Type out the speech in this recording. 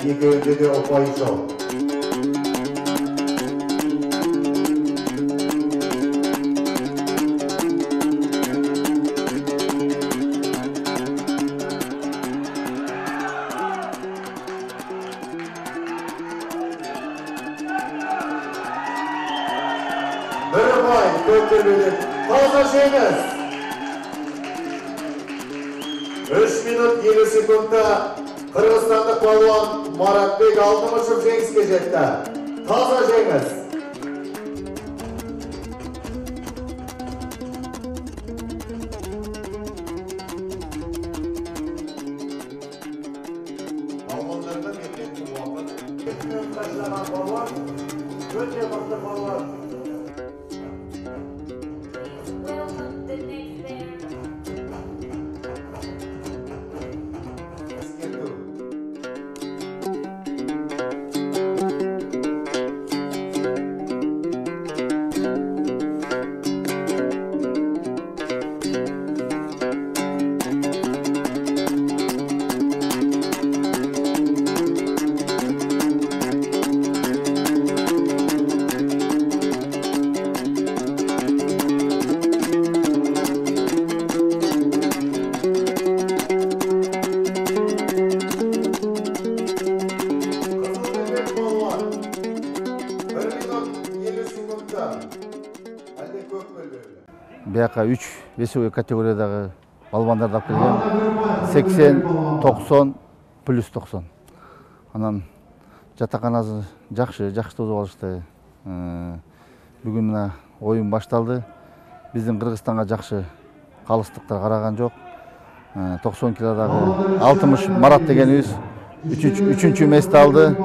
екеуінде де ұпай жоқ. Bir ұпай көтерілді. Таза жеңіс. 3 минут 50 секундта Кыргызстандык балуан Маратбек Алтымышев жеңіске жетті. Таза жеңіс. Балуандарда берілетін уақыт. Ташлаған балуан, өте мықты балуан. Бияка 3 весовой категориядагы балбандарды алып келген. 80, 90, плюс 90. Анан жатаканасы жакшы тозуп алышты. Бүгүн мына оюн башталды. Биздин Кыргызстанга жакшы калыстыктар караган жок. 90 килодагы Алтымыш Марат дегенибиз 3-чү месте алды.